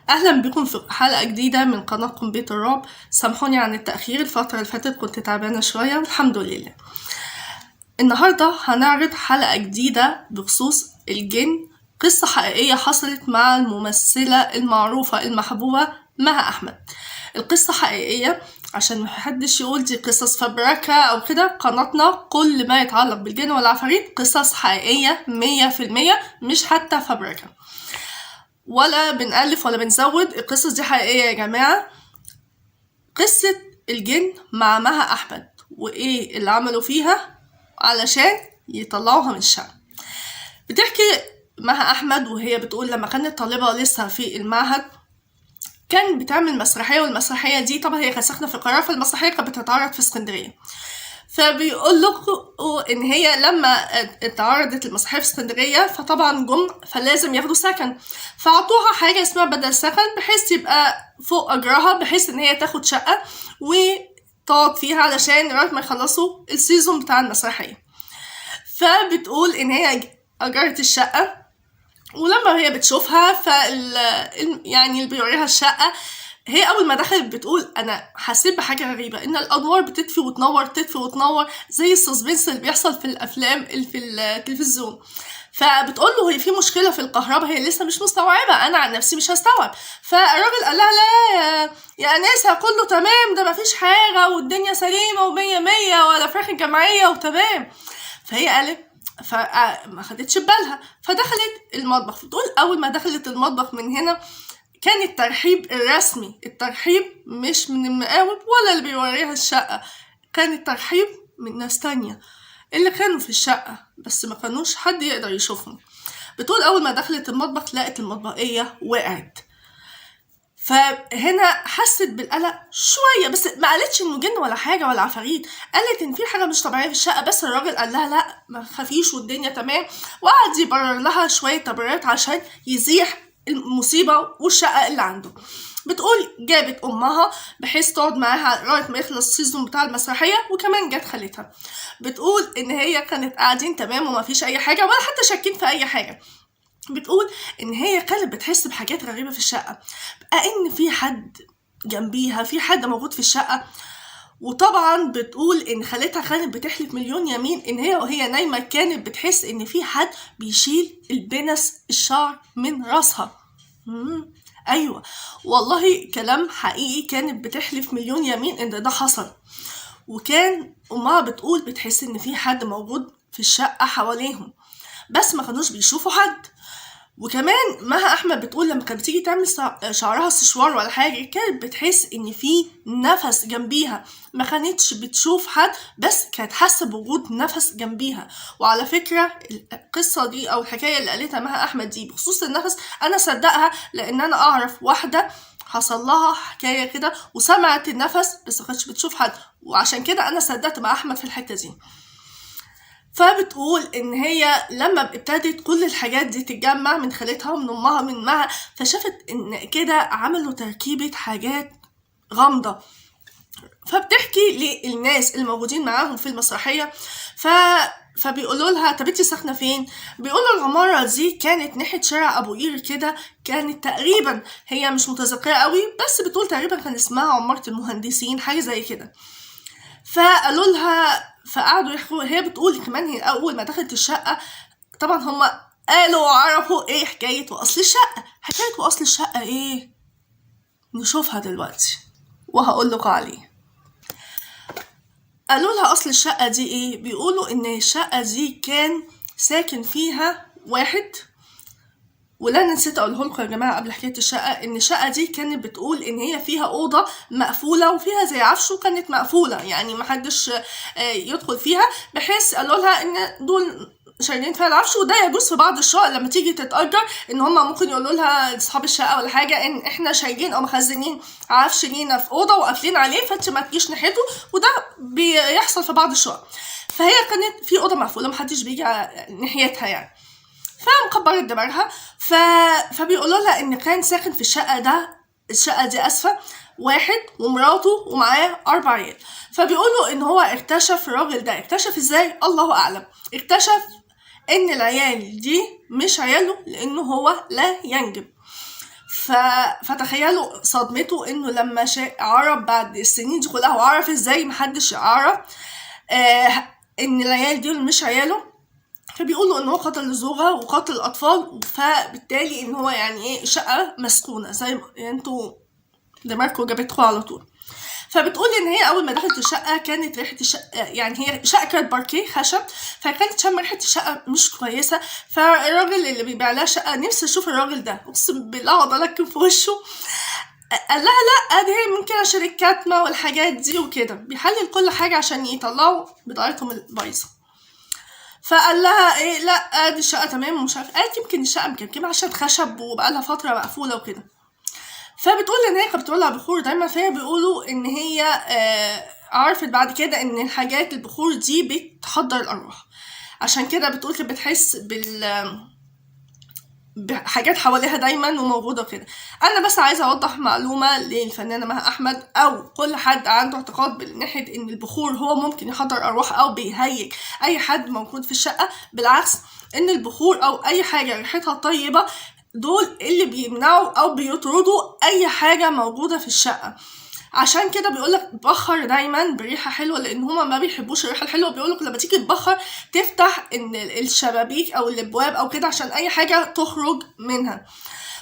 اهلا بكم في حلقة جديدة من قناتكم بيت الرعب. سامحوني عن التأخير، الفترة اللي فاتت كنت تعبانة شوية والحمد لله. النهاردة هنعرض حلقة جديدة بخصوص الجن، قصة حقيقية حصلت مع الممثلة المعروفة المحبوبة مها أحمد. القصة حقيقية عشان محدش يقول دي قصص فبركة أو كده. قناتنا كل ما يتعلق بالجن والعفاريت قصص حقيقية 100%، مش حتى فبركة، ولا بنألف ولا بنزود. القصص دي حقيقية يا جماعة. قصة الجن مع مها أحمد وإيه اللي عملوا فيها علشان يطلعوها من الشقة. بتحكي مها أحمد وهي بتقول لما كانت طالبة لسه في المعهد كان بتعمل مسرحية، والمسرحية دي طبعا هي كانت ساكنة في القاهرة، فالمسرحية كانت بتتعرض في اسكندرية. فبيقول لكم ان هي لما اتعرضت المسرحيه في اسكندريه فطبعا فلازم ياخدوا سكن، فعطوها حاجه اسمها بدل سكن بحيث يبقى فوق اجرها، بحيث ان هي تاخد شقه وتقعد فيها علشان لغايه ما يخلصوا السيزون بتاع المسرحيه. فبتقول ان هي اجرت الشقه، ولما هي بتشوفها يعني اللي بيوريها الشقه، هي اول ما دخلت بتقول انا حسيت بحاجه غريبه، ان الانوار بتطفي وتنور تطفي وتنور زي السسبنس اللي بيحصل في الافلام اللي في التلفزيون. فبتقول له هي في مشكله في الكهرباء، هي لسه مش مستوعبه، انا عن نفسي مش هستوعب. فالراجل قال لها لا يا انسه كله تمام، ده مفيش حاجه والدنيا سليمه ومية مية ولا فراخ الجمعيه وتمام. فهي قالت فما خدتش بالها، فدخلت المطبخ. بتقول اول ما دخلت المطبخ من هنا كان الترحيب الرسمي، الترحيب مش من المقاول ولا اللي بيوريها الشقة، كان الترحيب من ناس تانية اللي كانوا في الشقة بس ما كانوش حد يقدر يشوفهم. بتقول أول ما دخلت المطبخ لقت المطبخية وقعت، فهنا حست بالقلق شوية، بس ما قالتش انه جن ولا حاجة ولا عفاريت، قالت ان في حاجة مش طبيعية في الشقة. بس الراجل قال لها لا ما خافيش والدنيا تمام، وقعد يبرر لها شوية تبريرات عشان يزيح المصيبة والشقة اللي عنده. بتقول جابت امها بحيث تقعد معاها لغايه ما يخلص السيزون بتاع المسرحيه، وكمان جت خالتها. بتقول ان هي كانت قاعدين تمام وما فيش اي حاجه ولا حتى شاكين في اي حاجه. بتقول ان هي كانت بتحس بحاجات غريبه في الشقه، ان في حد جنبيها، في حد موجود في الشقه. وطبعا بتقول ان خالتها كانت بتحلف مليون يمين ان هي وهي نايمه كانت بتحس ان في حد بيشيل البنس الشعر من راسها. ايوه والله كلام حقيقي، كانت بتحلف مليون يمين ان ده حصل. وكان امها بتقول بتحس ان في حد موجود في الشقه حواليهم بس ما كانوش بيشوفوا حد. وكمان مها احمد بتقول لما كانت بتيجي تعمل شعرها سشوار ولا حاجه كانت بتحس ان في نفس جنبيها، ما كانتش بتشوف حد بس كانت حاسه بوجود نفس جنبيها. وعلى فكره القصه دي او الحكايه اللي قالتها مها احمد دي بخصوص النفس انا صدقها، لان انا اعرف واحده حصل لها حكايه كده وسمعت النفس بس ما كانتش بتشوف حد، وعشان كده انا صدقت مع احمد في الحته دي. فبتقول ان هي لما ابتدت كل الحاجات دي تتجمع من خالتها ومن امها من مها، فشافت ان كده عملوا تركيبة حاجات غامضة. فبتحكي للناس الموجودين معاهم في المسرحية، فبيقولوا لها طب انتي ساكنه فين؟ بيقولوا العماره دي كانت ناحيه شارع ابو قير كده، كانت تقريبا هي مش متذكره قوي بس بتقول تقريبا كان اسمها عماره المهندسين حاجه زي كده. فقالوا لها فقعدوا يحكوا، هي بتقول كمان هي اول ما دخلت الشقه طبعا هما قالوا وعرفوا ايه حكايه واصل الشقه. حكايه واصل الشقه ايه؟ نشوفها دلوقتي وهقول لكم عليه. قالوا لها اصل الشقه دي ايه؟ بيقولوا ان الشقه دي كان ساكن فيها واحد، ولا انا نسيت اقوله لكم يا جماعه قبل حكايه الشقه ان الشقه دي كانت بتقول ان هي فيها اوضه مقفوله وفيها زي عفش وكانت مقفوله يعني محدش يدخل فيها، بحيث قالوا لها ان دول شايلين فيها العفش، وده يجوز في بعض الشقق لما تيجي تتأجر ان هم ممكن يقولوا لها اصحاب الشقه ولا حاجه ان احنا شايلين او مخزنين عفش لينا في اوضه وقافلين عليه فانت ما تجيش ناحيته، وده بيحصل في بعض الشقق. فهي كانت في اوضه مقفوله محدش بيجي ناحيتها يعني، فمكبرت دماغها. فبيقولوا لها ان كان ساكن في الشقه دي اسفه واحد ومراته ومعاه 4 عيال. فبيقولوا ان هو اكتشف الراجل ده، اكتشف ازاي الله اعلم، اكتشف ان العيال دي مش عياله لانه هو لا ينجب. فتخيلوا صدمته انه لما عرف بعد السنين دي كلها، وعرف ازاي محدش يعرف ان العيال دول مش عياله، فبيقولوا ان هو قتل الزوجة وقتل الاطفال، فبالتالي ان هو يعني ايه شقة مسكونة زي ما انتوا دماغكم جابتكم على طول. فبتقول ان هي اول ما دخلت الشقه كانت ريحه الشقه، يعني هي شقه كانت باركيه خشب، فكانت شم ريحه الشقه مش كويسه. فالراجل اللي بيبيع لها شقه، نفسي اشوف الراجل ده، اقسم بالله اقعد الكم في وشه. قال لها لا دي ممكن عشان الكتمه والحاجات دي وكده، بيحلل كل حاجه عشان يطلعوا بضاعتهم البايظه. فقال لها ايه لا دي الشقه تمام ومش عارف، قالت يمكن الشقه مكمكمه عشان خشب وبقالها فتره مقفوله وكده. فبتقول ان هي كانت بتولع بخور دايما، فهي بيقولوا ان هي عرفت بعد كده ان الحاجات البخور دي بتحضر الارواح، عشان كده بتقول كانت بتحس بحاجات حواليها دايما وموجوده كده. انا بس عايزه اوضح معلومه للفنانه مها احمد او كل حد عنده اعتقاد من ناحيه ان البخور هو ممكن يحضر ارواح او بيهيج اي حد موجود في الشقه. بالعكس، ان البخور او اي حاجه ريحتها طيبه دول اللي بيمنعوا او بيطردوا اي حاجه موجوده في الشقه. عشان كده بيقولك بخر دايما بريحه حلوه، لان هما ما بيحبوش الريحه الحلوه. بيقولك لما تيجي تبخر تفتح ان الشبابيك او الابواب او كده عشان اي حاجه تخرج منها.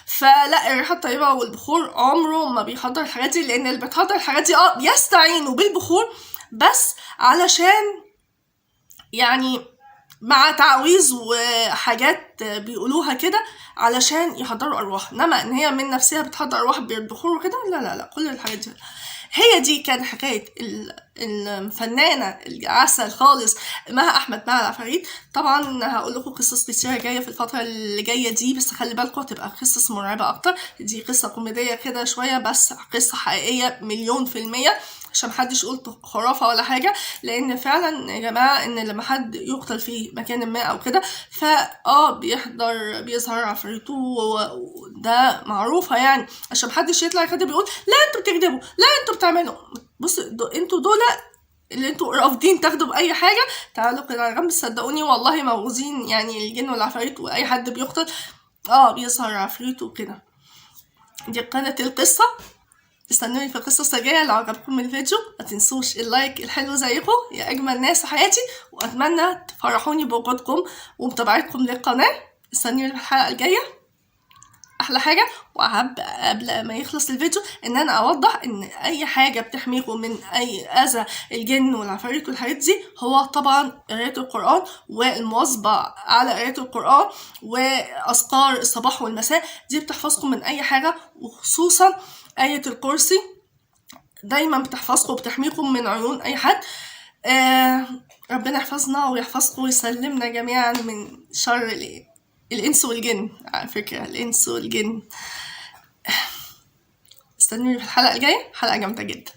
فلا، الريحه الطيبه والبخور عمره ما بيحضر الحاجات دي، لان اللي بتحضر الحاجات دي بيستعينوا بالبخور بس علشان يعني مع تعويذ وحاجات بيقولوها كده علشان يحضروا ارواح، انما ان هي من نفسها بتحضر ارواح بالبخور وكده لا لا لا، كل الحاجات دي. هي دي كانت حكايه الفنانه العسل خالص مها احمد مع العفاريت. طبعا هقول لكم قصص كتيره جايه في الفتره اللي جايه دي، بس خلي بالكم هتبقى قصص مرعبه اكتر. دي قصه كوميديه كده شويه، بس قصه حقيقيه 1000000%، عشان محدش يقول خرافه ولا حاجه. لان فعلا يا جماعه ان لما حد يقتل في مكان ما او كده بيظهر عفريته، وده معروفه يعني، عشان محدش يطلع كده بيقول لا انتوا بتكذبوا لا انتوا بتعملوا. بص انتوا دول اللي انتوا رافضين تاخدوا باي حاجه، تعالوا كده على جنب صدقوني والله موجودين، يعني الجن والعفاريت واي حد بيقتل بيظهر عفريته وكده. دي كانت القصه، استنوني في القصص الجايه. لو عجبكم الفيديو ما تنسوش اللايك الحلو زيكم يا اجمل ناس في حياتي، واتمنى تفرحوني بوجودكم ومتابعتكم للقناه. استنوني في الحلقه الجايه. احلى حاجه وأحب قبل ما يخلص الفيديو ان انا اوضح ان اي حاجه بتحميكم من اي اذى الجن والعفاريت والحاجات دي هو طبعا قرايه القران والمواظبه على قرايه القران واذكار الصباح والمساء، دي بتحفظكم من اي حاجه، وخصوصا آية الكرسي دايما بتحفظكم وبتحميكم من عيون اي حد. ربنا يحفظنا ويحفظكم ويسلمنا جميعا من شر الانس والجن. على فكرة الانس والجن. استنوني في الحلقة الجاية، حلقة جامدة جدا.